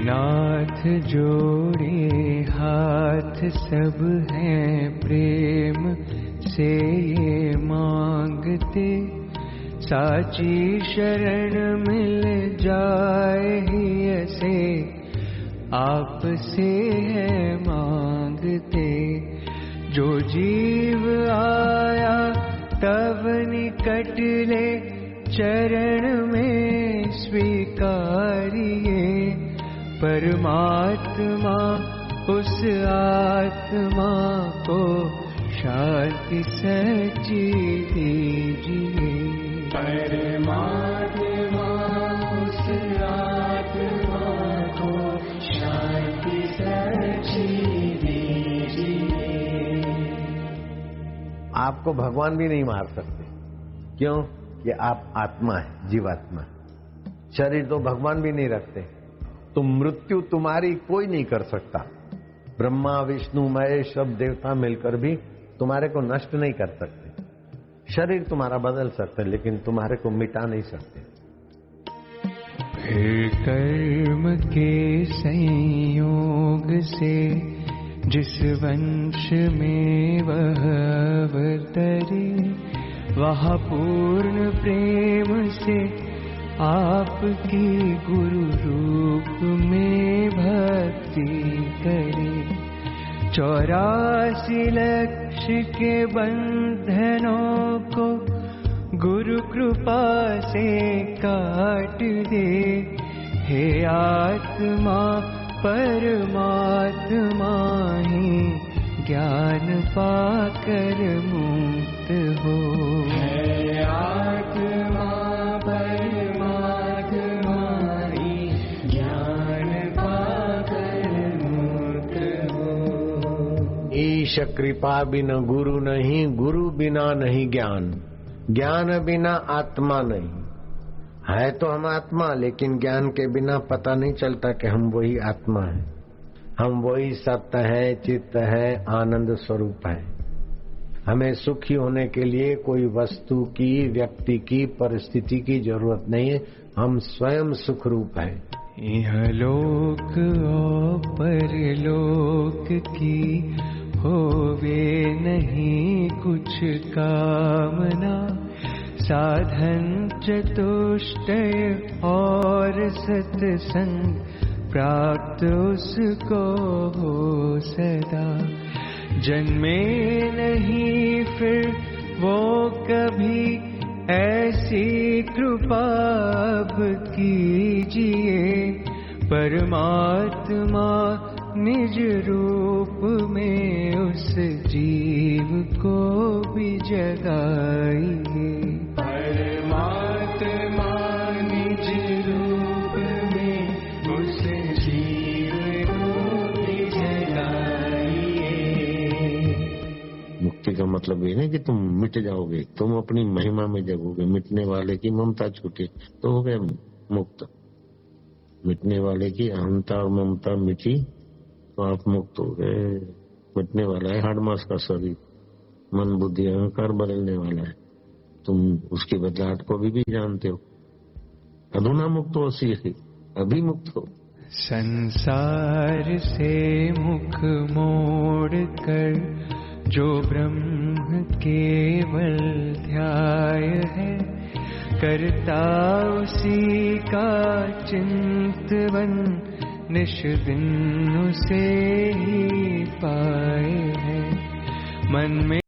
नाथ जोड़े हाथ सब हैं प्रेम से ये मांगते, साची शरण मिल जाए ही ऐसे आपसे है मांगते। जो जीव आया तब निकट ले चरण में स्वीकारिए, परमात्मा उस आत्मा को शांति सच्ची दीजिए। परमात्मा उस आत्मा को शांति सच्ची दीजिए। आपको भगवान भी नहीं मार सकते, क्यों? कि आप आत्मा है, जीवात्मा। शरीर तो भगवान भी नहीं रखते, तो मृत्यु तुम्हारी कोई नहीं कर सकता। ब्रह्मा विष्णु महेश सब देवता मिलकर भी तुम्हारे को नष्ट नहीं कर सकते। शरीर तुम्हारा बदल सकते, लेकिन तुम्हारे को मिटा नहीं सकते। फिर कर्म के संयोग से जिस वंश में वह अवतरे, वहाँ पूर्ण प्रेम से आपकी गुरु रूप में भक्ति करे। 84 लक्ष के बंधनों को गुरु कृपा से काट दे। हे आत्मा परमात्मा ही ज्ञान पाकर मुक्त हो। हे आत्मा परमात्मा ही ज्ञान पाकर मुक्त हो। ईश कृपा बिना गुरु नहीं, गुरु बिना नहीं ज्ञान, ज्ञान बिना आत्मा नहीं। है तो हम आत्मा, लेकिन ज्ञान के बिना पता नहीं चलता कि हम वही आत्मा है, हम वही सत्य है, चित्त है, आनंद स्वरूप है। हमें सुखी होने के लिए कोई वस्तु की, व्यक्ति की, परिस्थिति की जरूरत नहीं है। हम स्वयं सुख रूप है। यह लोक और परलोक की होवे नहीं कुछ कामना, साधन चतुष्टय और सत्संग प्राप्त उसको हो सदा। जन्मे नहीं फिर वो कभी, ऐसी कृपा अब कीजिए। परमात्मा निज रूप में उस जीव को भी जगाइए। परमात्मा निज रूप में उस जीव को भी जगाइए। मुक्ति का मतलब ये नहीं कि तुम मिट जाओगे, तुम अपनी महिमा में जगोगे। मिटने वाले की ममता छूटे तो हो गए मुक्त। मिटने वाले की अहंता और ममता मिटी तो आप मुक्त हो गए। मिटने वाला है हाड़ मास का शरीर, मन बुद्धि अहंकार बदलने वाला है। तुम उसकी बदलाहट को भी जानते हो। अधुना मुक्त हो, सीखी अभी मुक्त हो। संसार से मुख मोड़ कर जो ब्रह्म केवल ध्याय है, करता उसी का चिंतवन निश दिन उसे ही पाए है। मन में